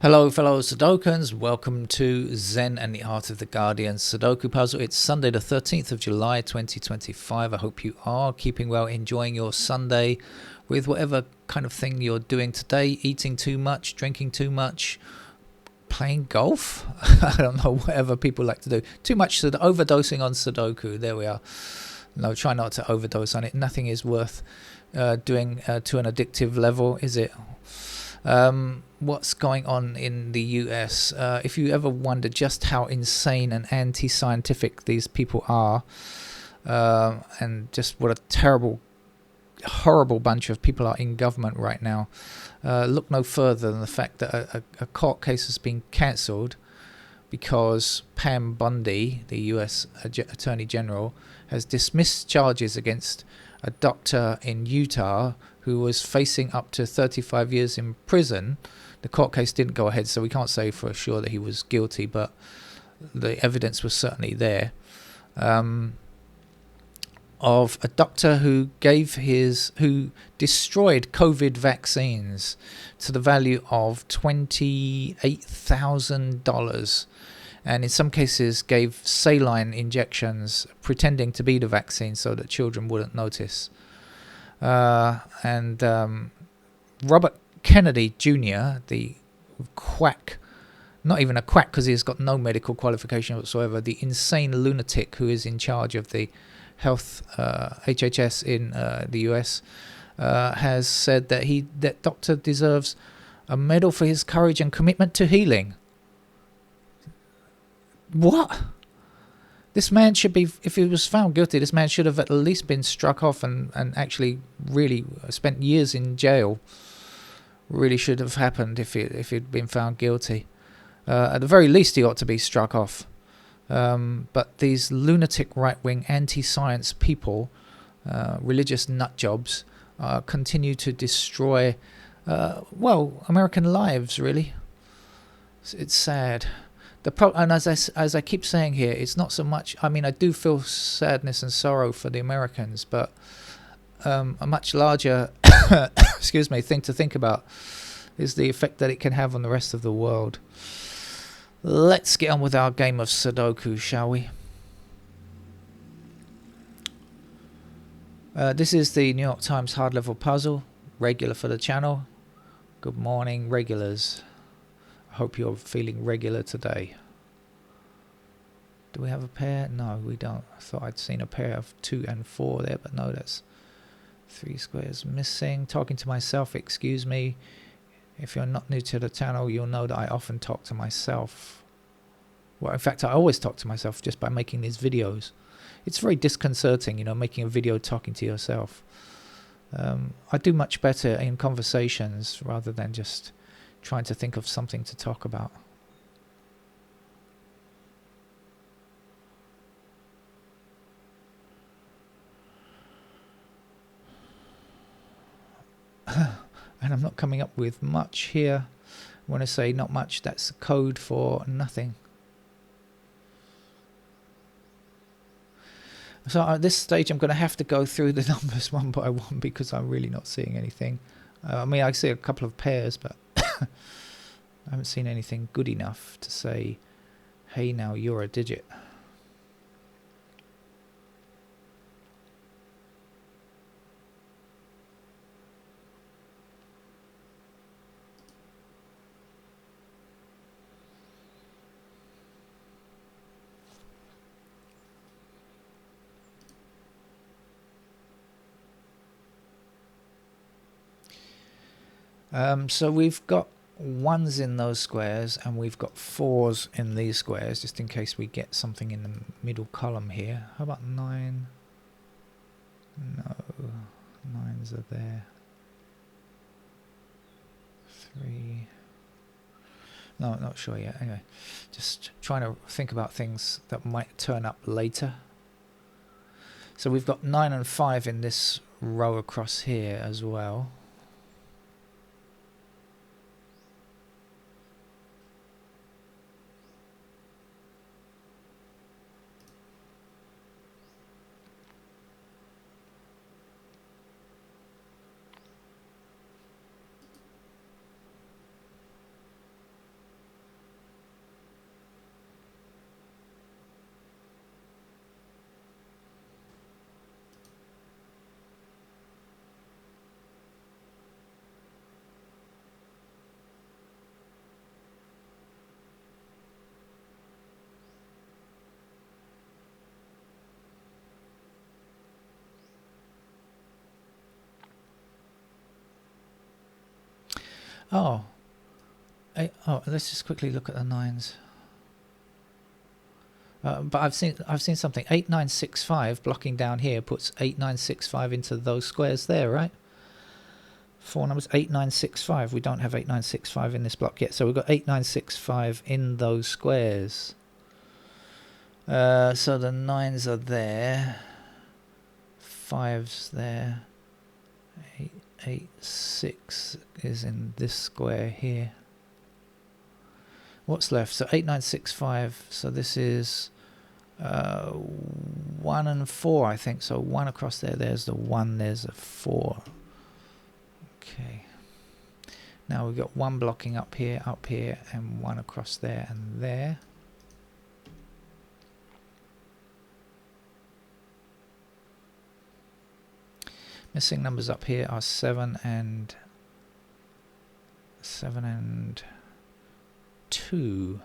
Hello fellow Sudokans, welcome to Zen and the Art of the Guardian Sudoku Puzzle. It's Sunday the 13th of July 2025. I hope you are keeping well, enjoying your Sunday with whatever kind of thing you're doing today, eating too much, drinking too much, playing golf. I don't know, whatever people like to do. Too much overdosing on Sudoku. There we are. No, try not to overdose on it. Nothing is worth doing to an addictive level, is it? What's going on in the US? If you ever wonder just how insane and anti-scientific these people are, and just what a terrible, horrible bunch of people are in government right now, look no further than the fact that a court case has been cancelled because Pam Bundy, the US Attorney General, has dismissed charges against a doctor in Utah who was facing up to 35 years in prison. The court case didn't go ahead, so we can't say for sure that he was guilty, but the evidence was certainly there, of a doctor who destroyed COVID vaccines to the value of $28,000, and in some cases gave saline injections pretending to be the vaccine so that children wouldn't notice. And Robert Kennedy Jr., the quack, not even a quack because he's got no medical qualification whatsoever, the insane lunatic who is in charge of the health HHS in the US, has said that doctor deserves a medal for his courage and commitment to healing. What? This man should be, if he was found guilty, this man should have at least been struck off and actually really spent years in jail. Really should have happened if he'd been found guilty. At the very least, he ought to be struck off. But these lunatic right-wing anti-science people, religious nutjobs, continue to destroy, American lives, really. It's sad. And as I keep saying here, it's not so much. I mean, I do feel sadness and sorrow for the Americans, but a much larger, excuse me, thing to think about is the effect that it can have on the rest of the world. Let's get on with our game of Sudoku, shall we? This is the New York Times hard level puzzle, regular for the channel. Good morning, regulars. I hope you're feeling regular today. Do we have a pair? No, we don't. I thought I'd seen a pair of 2 and 4 there, but no, that's 3 squares missing. Talking to myself, excuse me. If you're not new to the channel, you'll know that I often talk to myself. Well, in fact, I always talk to myself just by making these videos. It's very disconcerting, making a video talking to yourself. I do much better in conversations rather than just trying to think of something to talk about. And I'm not coming up with much here. When I say not much, that's code for nothing. So at this stage, I'm going to have to go through the numbers one by one because I'm really not seeing anything. I mean, I see a couple of pairs, but I haven't seen anything good enough to say, hey, now you're a digit. So we've got 1s in those squares and we've got 4s in these squares, just in case we get something in the middle column here. How about 9? No, 9s are there. 3. No, not sure yet. Anyway, just trying to think about things that might turn up later. So we've got 9 and 5 in this row across here as well. Oh, let's just quickly look at the 9s. But I've seen something. 8965 blocking down here puts 8965 into those squares there, right? 4 numbers 8965. We don't have 8965 in this block yet, so we've got 8965 in those squares. So the 9s are there, 5's there, 886 is in this square here. What's left? So 8965. So this is 1 and 4, I think. So 1 across there. There's the 1. There's a 4. Okay. Now we've got 1 blocking up here, and 1 across there and there. Missing numbers up here are 7 and 2.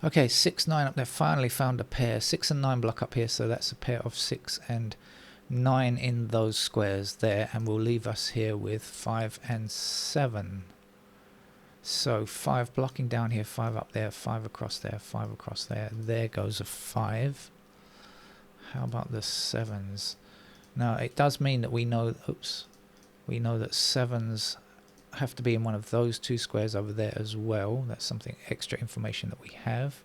Okay, 6, 9 up there. Finally found a pair. 6 and 9 block up here, so that's a pair of 6 and 9 in those squares there, and will leave us here with 5 and 7. So 5 blocking down here, 5 up there, 5 across there, 5 across there. There goes a 5. How about the 7s? Now it does mean that we know, we know that 7s have to be in one of those 2 squares over there as well. That's something extra information that we have.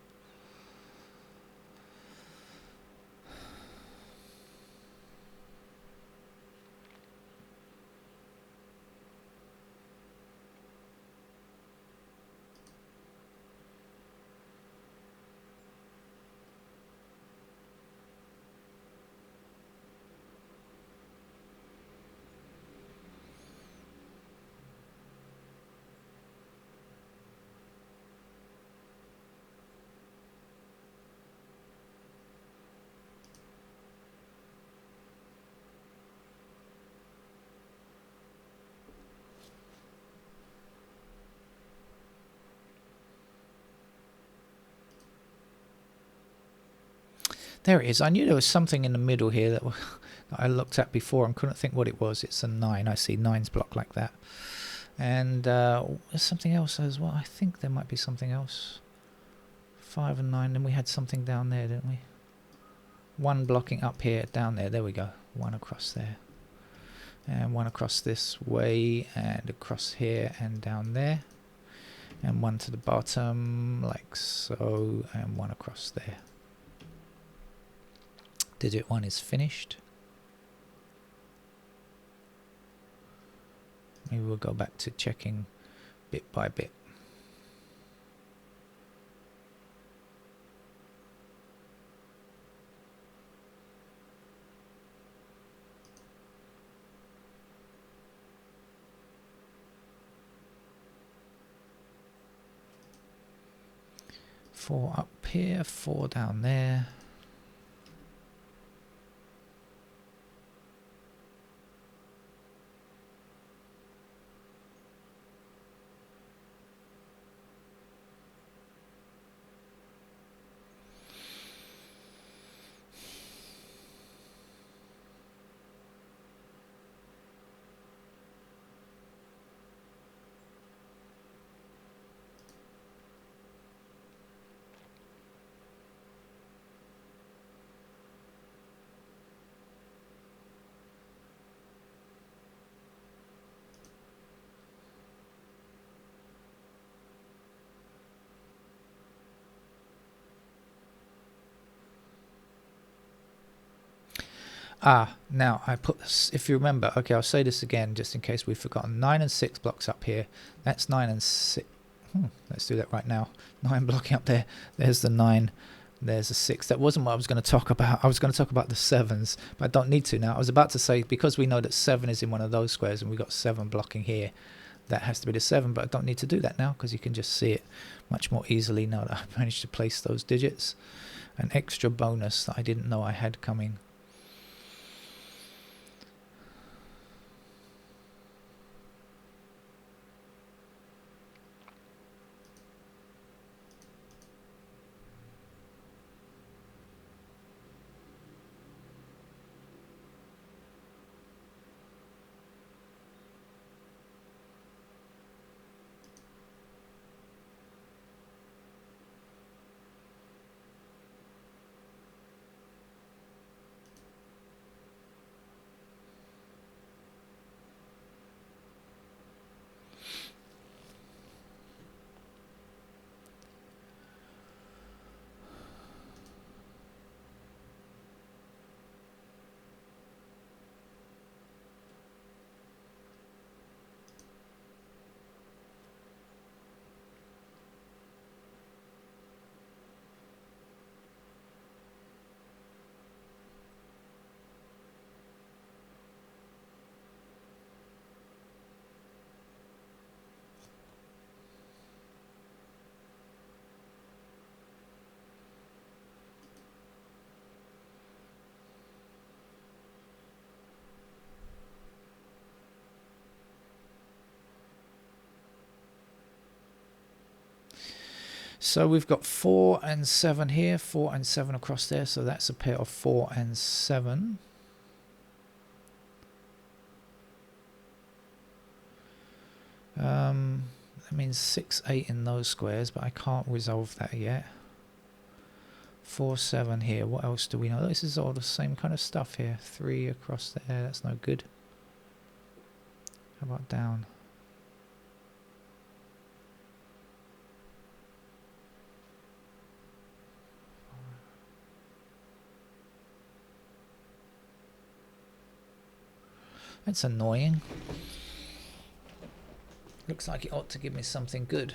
There it is. I knew there was something in the middle here that I looked at before and couldn't think what it was. It's a 9. I see 9's blocked like that. And there's something else as well. I think there might be something else. 5 and 9. Then we had something down there, didn't we? 1 blocking up here, down there. There we go. 1 across there. And 1 across this way, and across here and down there. And 1 to the bottom, like so, and 1 across there. Digit 1 is finished. Maybe we'll go back to checking bit by bit. 4 up here, 4 down there. Now I put, if you remember, okay, I'll say this again just in case we've forgotten. 9 and 6 blocks up here. That's 9 and 6. Let's do that right now. 9 blocking up there. There's the 9. There's a 6. That wasn't what I was going to talk about. I was going to talk about the 7s, but I don't need to now. I was about to say, because we know that 7 is in one of those squares and we've got 7 blocking here, that has to be the 7, but I don't need to do that now because you can just see it much more easily now that I've managed to place those digits. An extra bonus that I didn't know I had coming. So we've got 4 and 7 here, 4 and 7 across there, so that's a pair of 4 and 7. That means 6, 8 in those squares, but I can't resolve that yet. 4, 7 here. What else do we know? This is all the same kind of stuff here. 3 across there. That's no good. How about down? That's annoying. Looks like it ought to give me something good.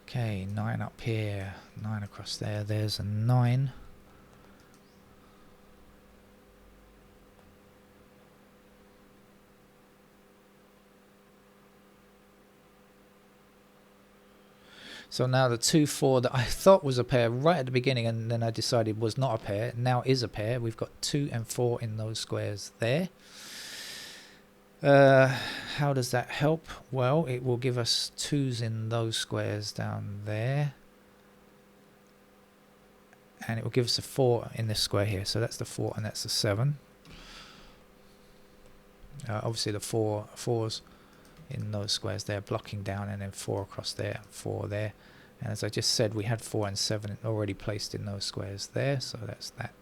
Okay, 9 up here, 9 across there, there's a 9. So now the 2, 4 that I thought was a pair right at the beginning and then I decided was not a pair, now is a pair. We've got 2 and 4 in those squares there. How does that help? Well, it will give us 2s in those squares down there. And it will give us a 4 in this square here. So that's the 4 and that's the 7. Obviously the 4s in those squares there, blocking down, and then 4 across there, 4 there. And as I just said, we had 4 and 7 already placed in those squares there. So that's that.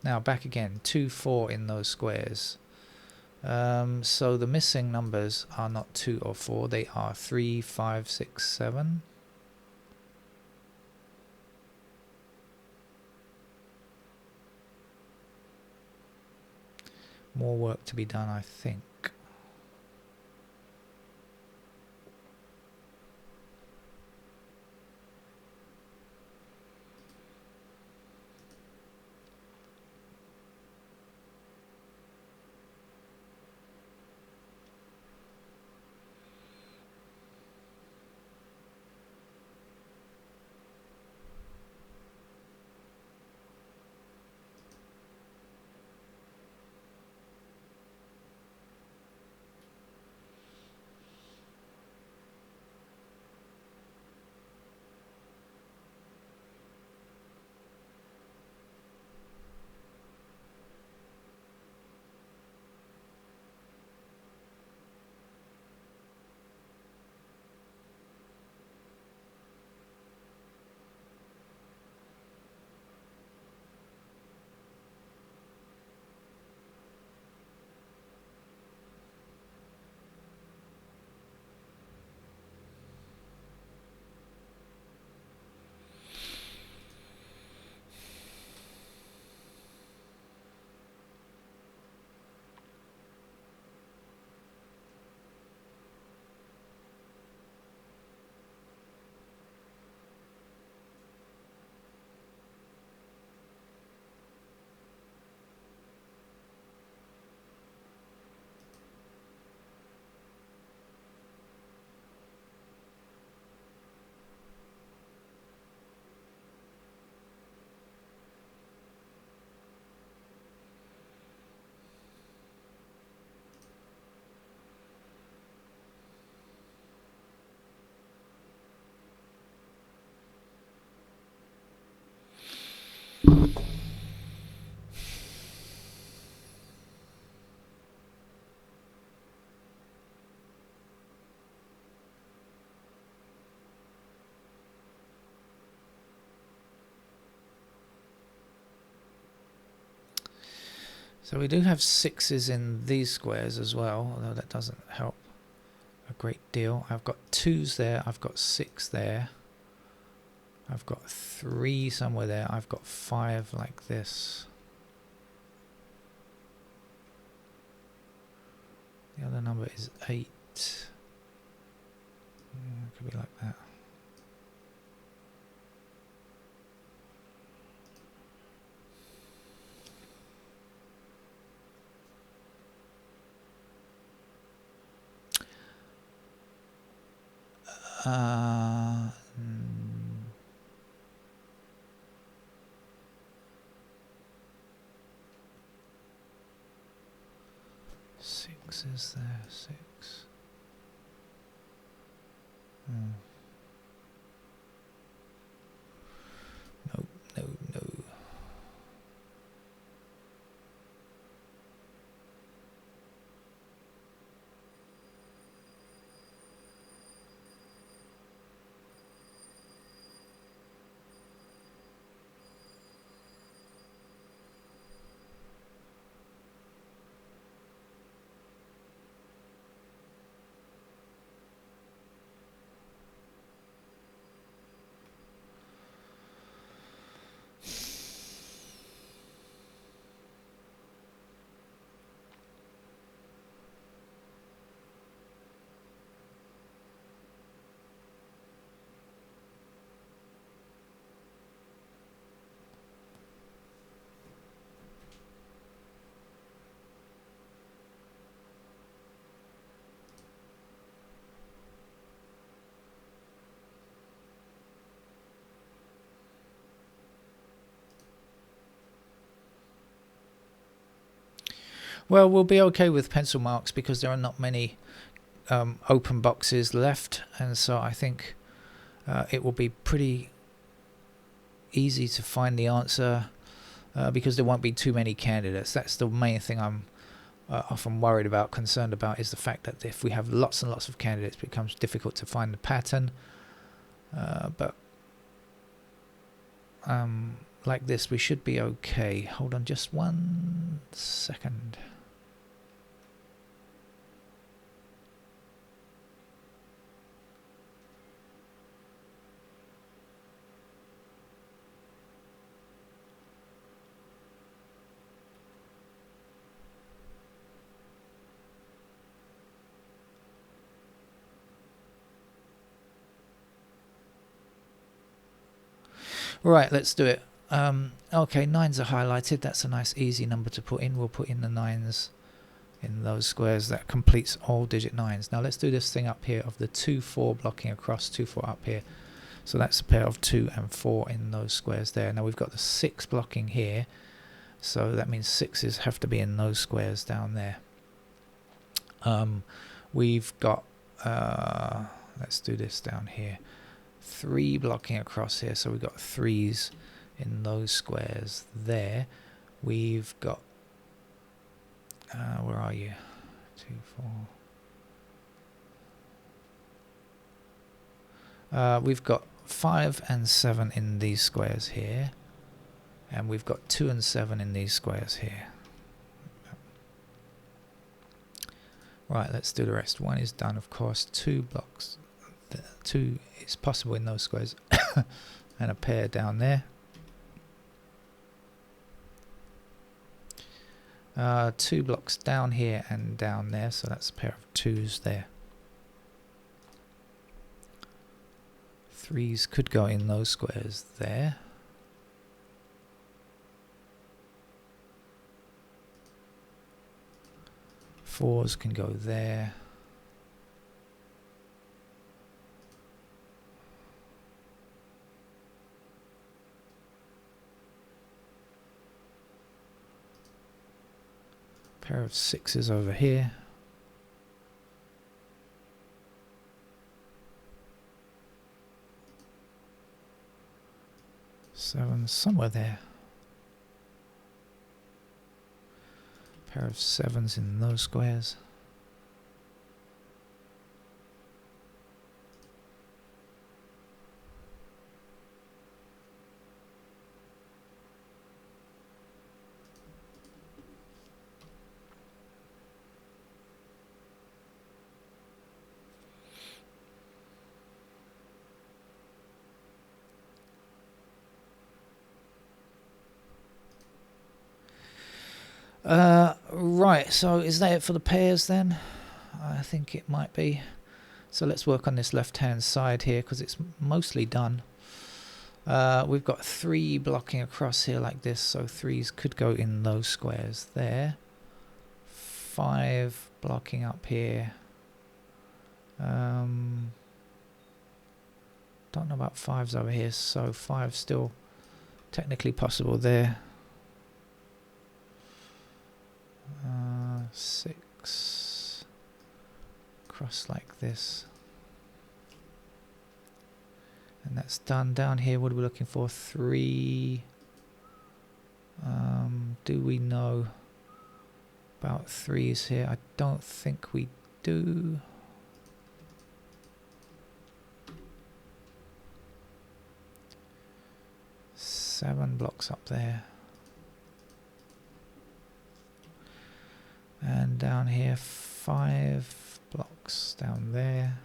Now back again, 2, 4 in those squares. So the missing numbers are not 2 or 4, they are 3, 5, 6, 7. More work to be done, I think. So we do have 6s in these squares as well, although that doesn't help a great deal. I've got 2s there, I've got 6 there, I've got 3 somewhere there, I've got 5 like this. The other number is 8. Yeah, it could be like that. Six is there, 6. No, no, no. Well, we'll be okay with pencil marks because there are not many open boxes left, and so I think it will be pretty easy to find the answer because there won't be too many candidates. That's the main thing I'm often worried about, concerned about, is the fact that if we have lots and lots of candidates, it becomes difficult to find the pattern. But like this, we should be okay. Hold on just 1 second. Right, let's do it. Okay, 9s are highlighted. That's a nice easy number to put in. We'll put in the 9s in those squares. That completes all digit 9s. Now let's do this thing up here of the 2, 4 blocking across, 2, 4 up here. So that's a pair of 2 and 4 in those squares there. Now we've got the 6 blocking here. So that means 6s have to be in those squares down there. We've got, let's do this down here. 3 blocking across here, so we've got 3s in those squares there. We've got, where are you? 2, 4. We've got 5 and 7 in these squares here, and we've got 2 and 7 in these squares here. Right, let's do the rest. 1 is done, of course. 2 blocks. 2 is possible in those squares, and a pair down there. 2 blocks down here and down there, so that's a pair of 2s there. 3s could go in those squares there. Fours can go there. Pair of 6s over here. Sevens somewhere there. Pair of 7s in those squares. Right, so is that it for the pairs then? I think it might be. So let's work on this left hand side here because it's mostly done. We've got 3 blocking across here like this, so 3s could go in those squares there. 5 blocking up here. Don't know about 5s over here, so 5 still technically possible there. 6 cross like this, and that's done. Down here, what are we looking for? 3. Do we know about 3s here? I don't think we do. Seven blocks up there. And down here, 5 blocks down there.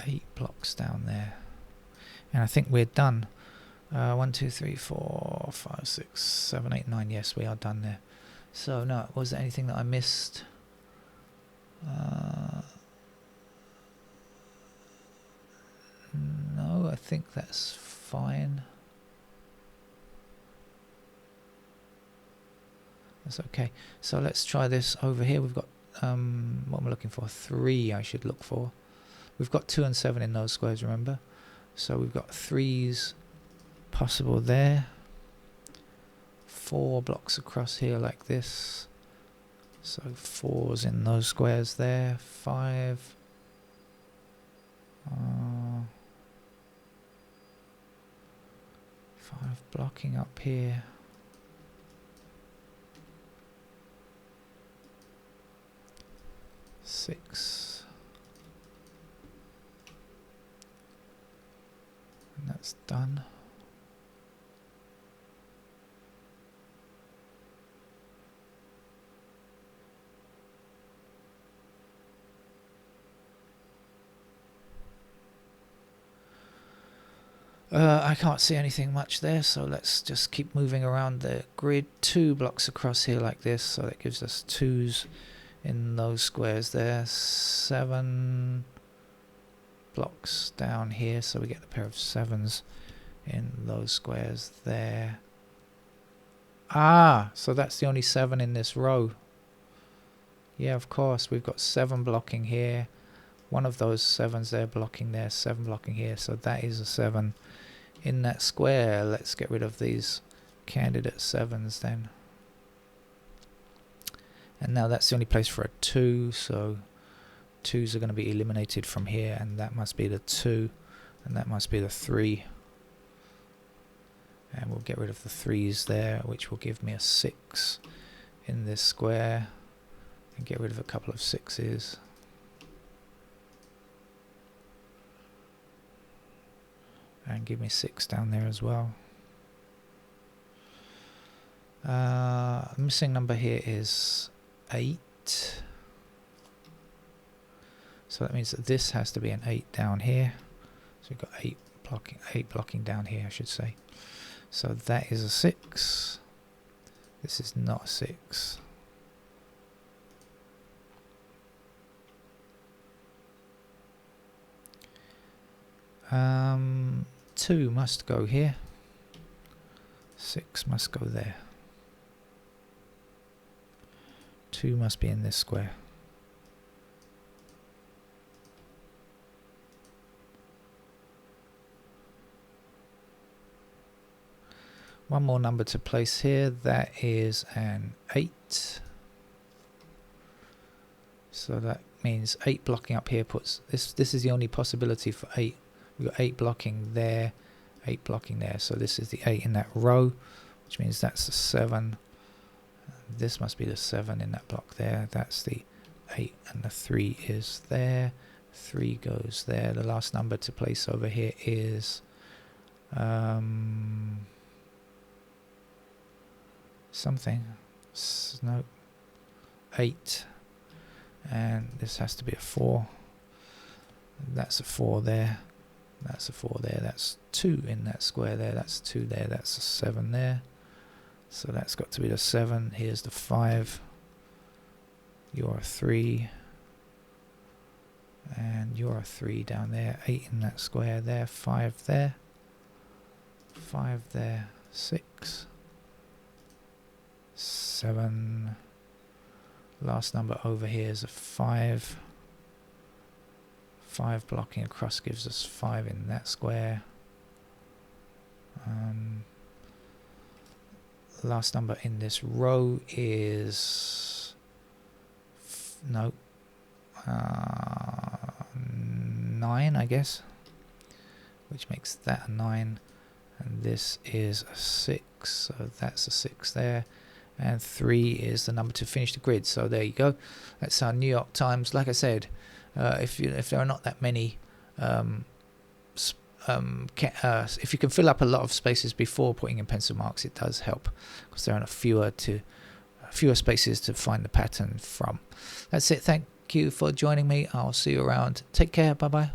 8 blocks down there. And I think we're done. 1, 2, 3, 4, 5, 6, 7, 8, 9. Yes, we are done there. So, no, was there anything that I missed? No, I think that's fine. That's okay. So let's try this over here. We've got, what am I looking for? 3 I should look for. We've got 2 and 7 in those squares, remember? So we've got 3s possible there. 4 blocks across here like this. So 4s in those squares there. 5. 5 blocking up here. 6. Done. I can't see anything much there, so let's just keep moving around the grid. 2 blocks across here like this, so that gives us 2s in those squares there. 7 blocks down here, so we get a pair of 7s in those squares there. Ah, so that's the only 7 in this row. Yeah, of course, we've got 7 blocking here. One of those 7s there blocking there, 7 blocking here, so that is a 7 in that square. Let's get rid of these candidate 7s then. And now that's the only place for a 2, so 2s are going to be eliminated from here, and that must be the 2, and that must be the 3. And we'll get rid of the 3s there, which will give me a 6 in this square, and get rid of a couple of 6s. And give me 6 down there as well. Missing number here is 8. So that means that this has to be an 8 down here. So we've got 8 blocking down here, I should say. So that is a 6. This is not a 6. Um, 2 must go here. 6 must go there. 2 must be in this square. One more number to place here. That is an 8. So that means 8 blocking up here puts this. This is the only possibility for 8. We've got 8 blocking there, 8 blocking there. So this is the 8 in that row, which means that's the 7. This must be the 7 in that block there. That's the 8, and the 3 is there. 3 goes there. The last number to place over here is something. No, 8. And this has to be a 4. That's a 4 there. That's a 4 there. That's 2 in that square there. That's 2 there. That's a 7 there. So that's got to be the 7. Here's the 5. You're a 3. And you're a 3 down there. 8 in that square there. 5 there. 5 there. 6. 7. Last number over here is a 5. 5 blocking across gives us 5 in that square. Last number in this row is 9, I guess, which makes that a 9, and this is a 6, so that's a 6 there, and 3 is the number to finish the grid. So there you go. That's our New York Times. Like I said, if there are not that many, if you can fill up a lot of spaces before putting in pencil marks, it does help, because there are fewer spaces to find the pattern from. That's it. Thank you for joining me. I'll see you around. Take care. Bye bye.